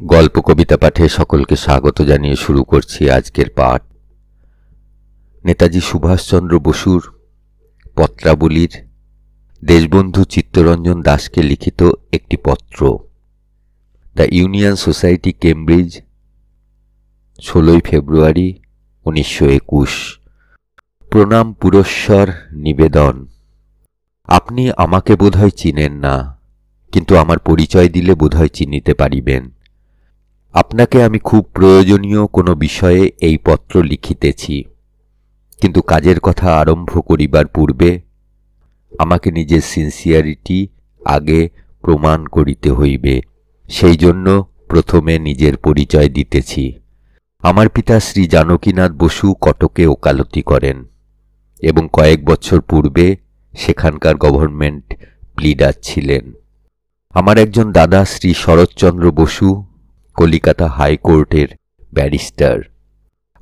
গল্প কবিতা পাঠে সকলকে স্বাগত জানিয়ে শুরু করছি আজকের পাঠ। নেতাজি সুভাষচন্দ্র বসুর পত্রাবলীর দেশবন্ধু চিত্তরঞ্জন দাসকে লিখিত একটি পত্র। দ্য ইউনিয়ন সোসাইটি, কেমব্রিজ, 16 ফেব্রুয়ারি 1921। প্রণাম, পুরস্বর, নিবেদন। আপনি আমাকে বোধহয় চিনেন না, কিন্তু আমার পরিচয় দিলে বোধহয় চিনিতে পারিবেন। আপনাকে আমি খুব প্রয়োজনীয় কোনো বিষয়ে এই পত্র লিখিতেছি, কিন্তু কাজের কথা আরম্ভ করিবার পূর্বে আমাকে নিজের সিনসিয়ারিটি আগে প্রমাণ করিতে হইবে। সেই জন্য প্রথমে নিজের পরিচয় দিতেছি। আমার পিতা শ্রী জানকীনাথ বসু কটকে ওকালতি করেন এবং কয়েক বছর পূর্বে সেখানকার গভর্নমেন্ট প্লিডার ছিলেন। আমার একজন দাদা শ্রী শরৎচন্দ্র বসু কলিকাতা হাইকোর্টের ব্যারিস্টার।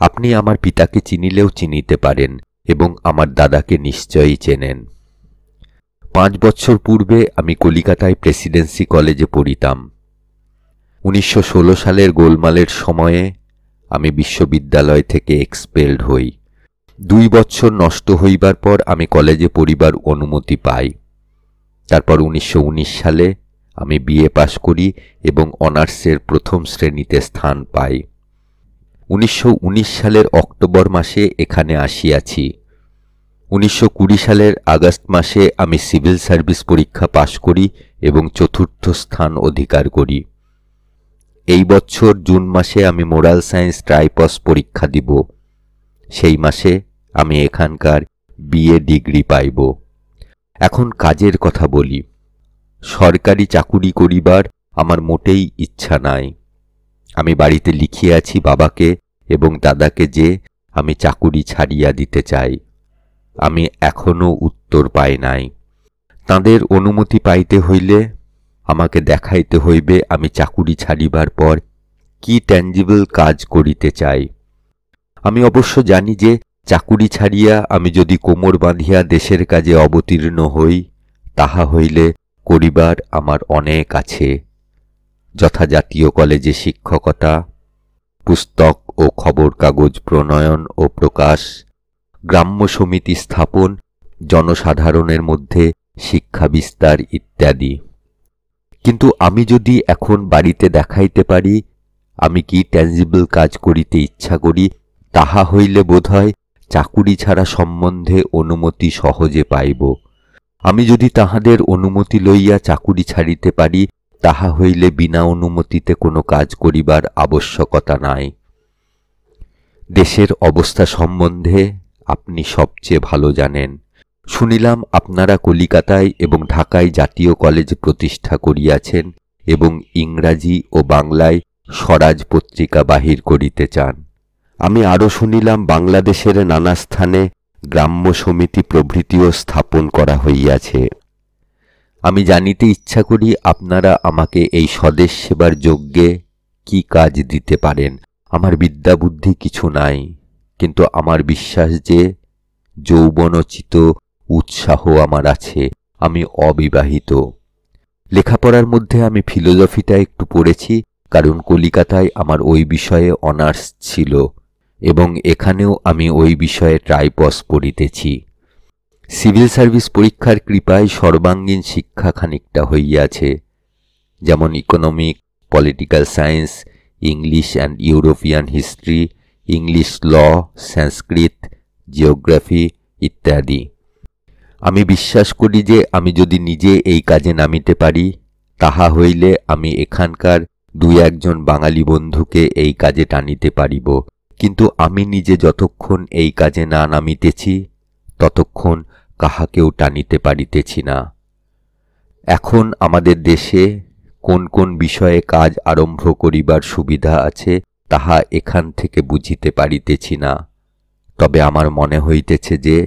আপনি আমার পিতাকে চিনিলেও চিনিতে পারেন এবং আমার দাদাকে নিশ্চয়ই চেনেন। 5 বছর পূর্বে আমি কলিকাতায় প্রেসিডেন্সি কলেজে পড়িতাম। 1916 সালের গোলমালের সময়ে আমি বিশ্ববিদ্যালয় থেকে এক্সপেলড হই। 2 বছর নষ্ট হইবার পর আমি কলেজে পড়িবার অনুমতি পাই। তারপর 1919 সালে আমি বিএ পাশ করি এবং অনার্সের প্রথম শ্রেণীতে স্থান পাই। 1919 সালের অক্টোবর মাসে এখানে আসিয়াছি। 1920 সালের আগস্ট মাসে আমি সিভিল সার্ভিস পরীক্ষা পাশ করি এবং চতুর্থ স্থান অধিকার করি। এই বছর জুন মাসে আমি মোরাল সায়েন্স ট্রাইপস পরীক্ষা দিব। সেই মাসে আমি এখানকার বিএ ডিগ্রি পাইব। এখন কাজের কথা বলি। সরকারি চাকুরি করিবার আমার মোটেই ইচ্ছা নাই। আমি বাড়িতে লিখিয়াছি বাবাকে এবং দাদাকে যে আমি চাকুরি ছাড়িয়া দিতে চাই। আমি এখনো উত্তর পাই নাই। তাঁদের অনুমতি পাইতে হইলে আমাকে দেখাইতে হইবে আমি চাকুরি ছাড়িবার পর কি ট্যাঞ্জিবল কাজ করিতে চাই। আমি অবশ্য জানি যে চাকুরি ছাড়িয়া আমি যদি কোমর বাঁধিয়া দেশের কাজে অবতীর্ণ হই, তাহা হইলে করিবার আমার অনেক আছে, যথা জাতীয় কলেজে শিক্ষকতা, পুস্তক ও খবর কাগজ প্রণয়ন ও প্রকাশ, গ্রাম্য সমিতি স্থাপন, জনসাধারণের মধ্যে শিক্ষা বিস্তার ইত্যাদি। কিন্তু আমি যদি এখন বাড়িতে দেখাইতে পারি আমি কি ট্যাঞ্জিবল কাজ করিতে ইচ্ছা করি, তাহা হইলে বোধহয় চাকুরি ছাড়া সম্বন্ধে অনুমতি সহজে পাইব। আমি যদি তাহাদের অনুমতি লইয়া চাকুরি ছাড়িতে পারি, তাহা হইলে বিনা অনুমতিতে কোনো কাজ করিবার আবশ্যকতা নাই। দেশের অবস্থা সম্বন্ধে আপনি সবচেয়ে ভালো জানেন। শুনিলাম আপনারা কলিকাতায় এবং ঢাকায় জাতীয় কলেজ প্রতিষ্ঠা করিয়াছেন এবং ইংরাজি ও বাংলায় স্বরাজ পত্রিকা বাহির করিতে চান। আমি আরও শুনিলাম বাংলাদেশের নানা স্থানে গ্রাম্য সমিতি প্রভৃতিও স্থাপন করা হইয়াছে। আমি জানিতে ইচ্ছা করি আপনারা আমাকে এই স্বদেশ সেবার যজ্ঞে কি কাজ দিতে পারেন। আমার বিদ্যা বুদ্ধি কিছু নাই, কিন্তু আমার বিশ্বাস যে যৌবনোচিত উৎসাহ আমার আছে। আমি অবিবাহিত। লেখাপড়ার মধ্যে আমি ফিলোজফিটা একটু পড়েছি, কারণ কলিকাতায় আমার ওই বিষয়ে অনার্স ছিল এবং এখানেও আমি ওই বিষয়ে ট্রাইপস পড়িতেছি। সিভিল সার্ভিস পরীক্ষার কৃপায় সর্বাঙ্গীন শিক্ষা খানিকটা হইয়াছে, যেমন economic, political science, English and European history, English law, Sanskrit, geography ইত্যাদি। আমি বিশ্বাস করি যে আমি যদি নিজে এই কাজে নামিতে পারি, তাহা হইলে আমি এখানকার 2-1 বাঙালি বন্ধুকে এই কাজে টানিতে পারিব। কিন্তু আমি নিজে যতক্ষণ এই কাজে না নামিতেছি ততক্ষণ কাহাকেও টানিতে পারিতেছি না। এখন আমাদের দেশে কোন কোন বিষয়ে কাজ আরম্ভ করিবার সুবিধা আছে তাহা এখান থেকে বুঝিতে পারিতেছি না। তবে আমার মনে হইতেছে যে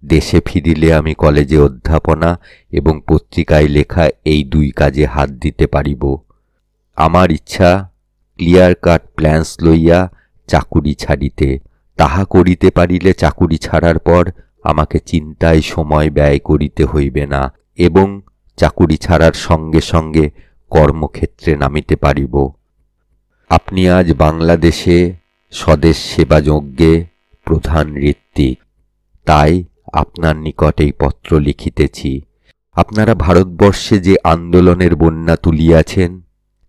দেশে ফিরিলে আমি কলেজে অধ্যাপনা এবং পত্রিকায় লেখা এই 2 কাজে হাত দিতে পারিব। আমার ইচ্ছা ক্লিয়ার কাট প্ল্যান্স লইয়া চাকুরি ছাড়িতে। তাহা করিতে পারিলে চাকুরি ছাড়ার পর আমাকে চিন্তায় সময় ব্যয় করিতে হইবে না এবং চাকুরি ছাড়ার সঙ্গে সঙ্গে কর্মক্ষেত্রে নামিতে পারিব। আপনি আজ বাংলাদেশে স্বদেশ সেবা যজ্ঞে প্রধান ঋত্বিক, তাই আপনার নিকট এই পত্র লিখিতেছি। আপনারা ভারতবর্ষে যে আন্দোলনের বন্যা তুলিয়াছেন,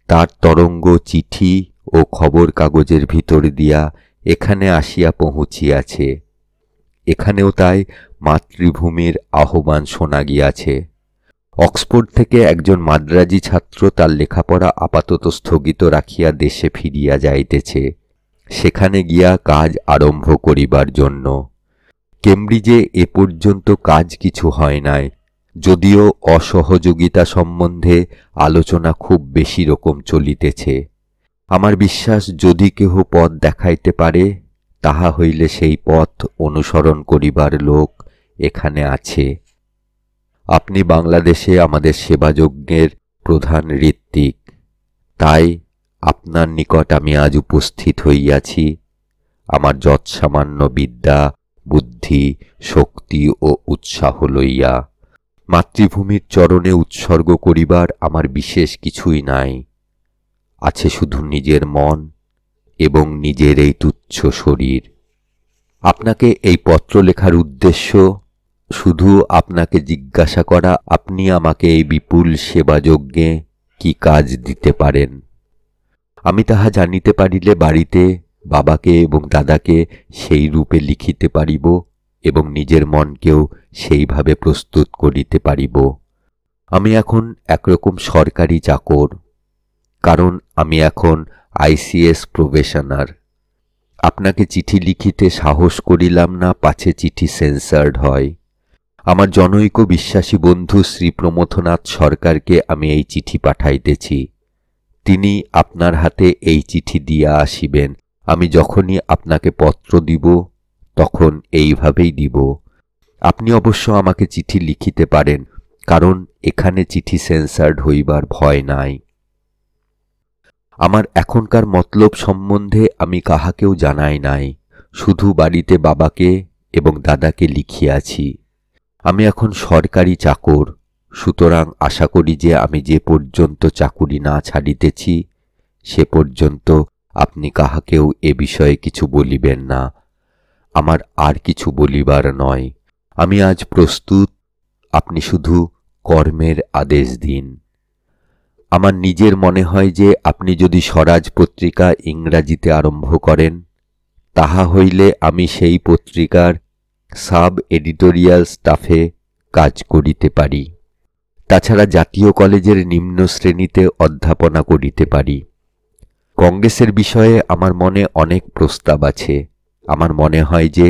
তার তরঙ্গ চিঠি ও খবর কাগজের ভিতর দিয়া এখানে আসিয়া পৌঁছিয়াছে। এখানেও তাই মাতৃভূমির আহ্বান শোনা গিয়াছে। অক্সফোর্ড থেকে একজন মাদ্রাজি ছাত্র তার লেখাপড়া আপাতত স্থগিত রাখিয়া দেশে ফিরিয়া যাইতেছে, সেখানে গিয়া কাজ আরম্ভ করিবার জন্য। কেমব্রিজে এ পর্যন্ত কাজ কিছু হয় নাই, যদিও অসহযোগিতা সম্বন্ধে আলোচনা খুব বেশি রকম চলিতেছে। আমার বিশ্বাস, যদি কেহ পথ দেখাইতে পারে, তাহা হইলে সেই পথ অনুসরণ করিবার লোক এখানে আছে। আপনি বাংলাদেশে আমাদের সেবাযজ্ঞের প্রধান ঋত্বিক, তাই আপনার নিকট আমি আজ উপস্থিত হইয়াছি আমার যৎসামান্য বিদ্যা, বুদ্ধি, শক্তি ও উৎসাহ লইয়া। মাতৃভূমির চরণে উৎসর্গ করিবার আমার বিশেষ কিছুই নাই, আছে শুধু নিজের মন এবং নিজের এই তুচ্ছ শরীর। আপনাকে এই পত্র লেখার উদ্দেশ্য শুধু আপনাকে জিজ্ঞাসা করা, আপনি আমাকে এই বিপুল সেবাযজ্ঞে কি কাজ দিতে পারেন। আমি তাহা জানিতে পারিলে বাড়িতে বাবাকে এবং দাদাকে সেই রূপে লিখিতে পারিব এবং নিজের মনকেও সেইভাবে প্রস্তুত করিতে পারিব। আমি এখন একরকম সরকারি চাকর, কারণ আমি এখন ICS প্রবেশনার। আপনাকে চিঠি লিখিতে সাহস করিলাম না, পাছে চিঠি সেন্সার্ড হয়। আমার জনৈক বিশ্বাসী বন্ধু শ্রী প্রমথনাথ সরকারকে আমি এই চিঠি পাঠাইতেছি। তিনি আপনার হাতে এই চিঠি দিয়া আসিবেন। আমি যখনই আপনাকে পত্র দিব, তখন এইভাবেই দিব। আপনি অবশ্য আমাকে চিঠি লিখিতে পারেন, কারণ এখানে চিঠি সেন্সার্ড হইবার ভয় নাই। আমার এখনকার মতলব সম্বন্ধে আমি কাহাকেও জানাই নাই, শুধু বাড়িতে বাবাকে এবং দাদাকে লিখিয়াছি। আমি এখন সরকারি চাকর, সুতরাং আশা করি যে আমি যে পর্যন্ত চাকুরি না ছাড়িতেছি, সে পর্যন্ত আপনি কাহাকেও এ বিষয়ে কিছু বলিবেন না। আমার আর কিছু বলিবার নয়। আমি আজ প্রস্তুত, আপনি শুধু কর্মের আদেশ দিন। আমার নিজের মনে হয় যে আপনি যদি স্বরাজ পত্রিকা ইংরাজিতে আরম্ভ করেন, তাহা হইলে আমি সেই পত্রিকার সাব এডিটোরিয়াল স্টাফে কাজ করিতে পারি। তাছাড়া জাতীয় কলেজের নিম্ন শ্রেণীতে অধ্যাপনা করিতে পারি। কংগ্রেসের বিষয়ে আমার মনে অনেক প্রস্তাব আছে। আমার মনে হয় যে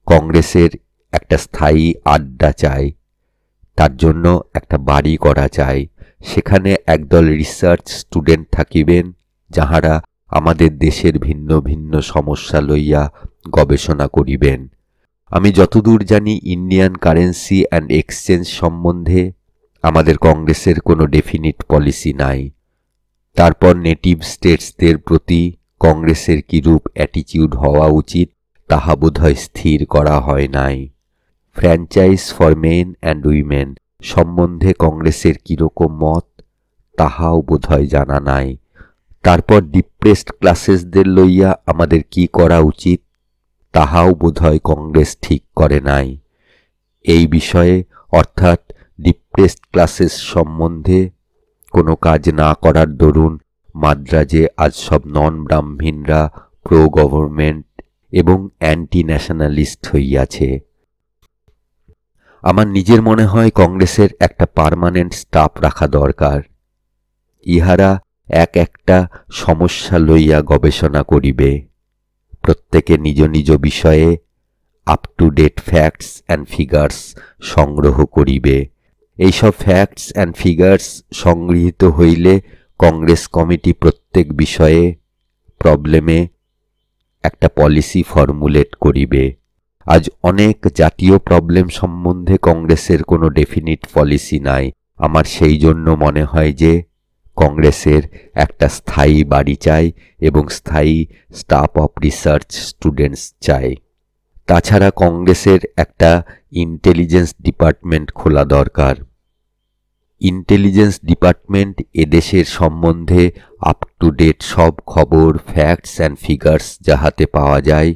কংগ্রেসের একটা স্থায়ী আড্ডা চাই, তার জন্য একটা বাড়ি করা চাই। সেখানে একদল রিসার্চ স্টুডেন্ট থাকিবেন, যাহারা আমাদের দেশের ভিন্ন ভিন্ন সমস্যা লইয়া গবেষণা করিবেন। আমি যতদূর জানি, ইন্ডিয়ান কারেন্সি অ্যান্ড এক্সচেঞ্জ সম্বন্ধে আমাদের কংগ্রেসের কোনো ডেফিনিট পলিসি নাই। তারপর নেটিভ স্টেটসদের প্রতি কংগ্রেসের কিরূপ অ্যাটিটিউড হওয়া উচিত, তাহা বোধহয় স্থির করা হয় নাই। Franchise for men and women সম্বন্ধে কংগ্রেসের কিরকম মত, তাহাও বোধহয় জানা নাই। তারপর ডিপ্রেসড ক্লাসেসদের লইয়া আমাদের কি করা উচিত, তাহাও বোধহয় কংগ্রেস ঠিক করে নাই। এই বিষয়ে, অর্থাৎ ডিপ্রেসড ক্লাসেস সম্বন্ধে কোনো কাজ না করার দরুন মাদ্রাজে আজ সব নন ব্রাহ্মীণরা প্রো গভর্নমেন্ট এবং অ্যান্টি ন্যাশনালিস্ট হইয়াছে। আমার নিজের মনে হয় কংগ্রেসের একটা পার্মানেন্ট স্টাফ রাখা দরকার। ইহারা এক একটা সমস্যা লইয়া গবেষণা করিবে, প্রত্যেকে নিজ নিজ বিষয়ে up to date facts and figures সংগ্রহ করিবে। এইসব ফ্যাক্টস অ্যান্ড ফিগার্স সংগৃহীত হইলে কংগ্রেস কমিটি প্রত্যেক বিষয়ে, প্রবলেমে একটা পলিসি ফর্মুলেট করিবে। আজ অনেক জাতীয় প্রবলেম সম্বন্ধে কংগ্রেসের কোনো ডেফিনিট পলিসি নাই। আমার সেই জন্য মনে হয় যে কংগ্রেসের একটা স্থায়ী বাড়ি চাই এবং স্থায়ী স্টাফ অফ রিসার্চ স্টুডেন্টস চাই। তাছাড়া কংগ্রেসের একটা ইন্টেলিজেন্স ডিপার্টমেন্ট খোলা দরকার। ইন্টেলিজেন্স ডিপার্টমেন্ট এদেশের সম্বন্ধে আপ টু ডেট সব খবর, ফ্যাক্টস অ্যান্ড ফিগার্স যাহাতে পাওয়া যায়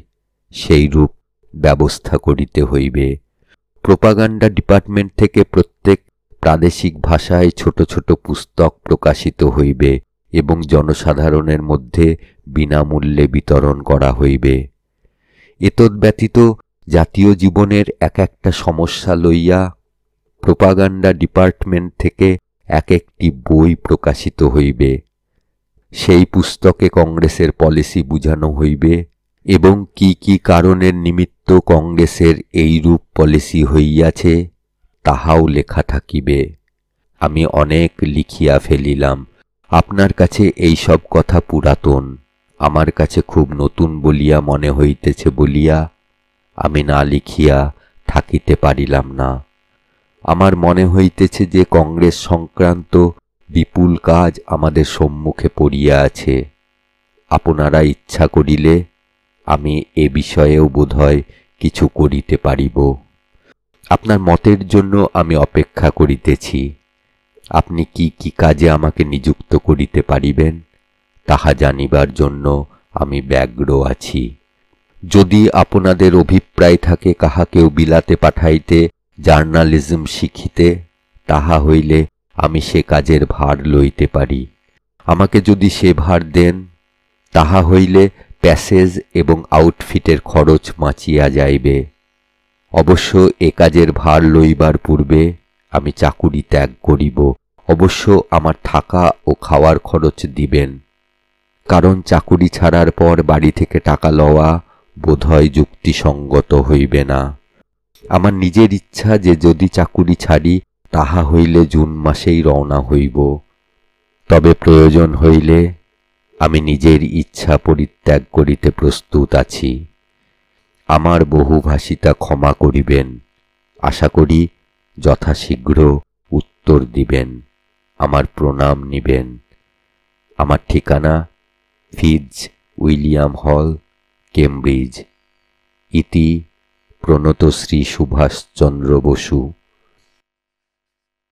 সেইরূপ ব্যবস্থা করিতে হইবে। প্রোপাগান্ডা ডিপার্টমেন্ট থেকে প্রত্যেক প্রাদেশিক ভাষায় ছোট ছোট পুস্তক প্রকাশিত হইবে এবং জনসাধারণের মধ্যে বিনামূল্যে বিতরণ করা হইবে। এতদ্ব্যতীত জাতীয় জীবনের এক একটা সমস্যা লইয়া প্রোপাগান্ডা ডিপার্টমেন্ট থেকে এক একটি বই প্রকাশিত হইবে। সেই পুস্তকে কংগ্রেসের পলিসি বুঝানো হইবে এবং কি কি কারণের নিমিত্ত কংগ্রেসের এইরূপ পলিসি হইয়াছে তাহাও লেখা থাকিবে। আমি অনেক লিখিয়া ফেলিলাম। আপনার কাছে এই সব কথা পুরাতন, আমার কাছে খুব নতুন বলিয়া মনে হইতেছে বলিয়া আমি না লিখিয়া থাকিতে পারিলাম না। আমার মনে হইতেছে যে কংগ্রেস সংক্রান্ত বিপুল কাজ আমাদের সম্মুখে পড়িয়া আছে। আপনারা ইচ্ছা করিলে আমি এ বিষয়েও বোধহয় কিছু করিতে পারিব। আপনার মতের জন্য আমি অপেক্ষা করিতেছি। আপনি কি কি কাজে আমাকে নিযুক্ত করিতে পারিবেন তাহা জানিবার জন্য আমি ব্যগ্র আছি। যদি আপনাদের অভিপ্রায় থাকে কাহাকেও বিলাতে পাঠাইতে, জার্নালিজম শিখিতে, তাহা হইলে আমি সে কাজের ভার লইতে পারি। আমাকে যদি সে ভার দেন তাহা হইলে প্যাসেজ এবং আউটফিটের খরচ বাঁচিয়া যাইবে। অবশ্য এ কাজের ভার লইবার পূর্বে আমি চাকুরি ত্যাগ করিব। অবশ্য আমার থাকা ও খাওয়ার খরচ দিবেন, কারণ চাকুরি ছাড়ার পর বাড়ি থেকে টাকা লওয়া বোধহয় যুক্তিসঙ্গত হইবে না। আমার নিজের ইচ্ছা যে যদি চাকুরি ছাড়ি তাহা হইলে জুন মাসেই রওনা হইব। তবে প্রয়োজন হইলে আমি নিজের ইচ্ছা পরিত্যাগ করিতে প্রস্তুত আছি। আমার বহুভাষিতা ক্ষমা করিবেন। আশা করি যথাশীঘ্র উত্তর দিবেন, আমার প্রণাম নিবেন। আমার ঠিকানা ফিটজ উইলিয়াম হল, কেমব্রিজ। ইতি প্রণত শ্রী সুভাষচন্দ্র বসু।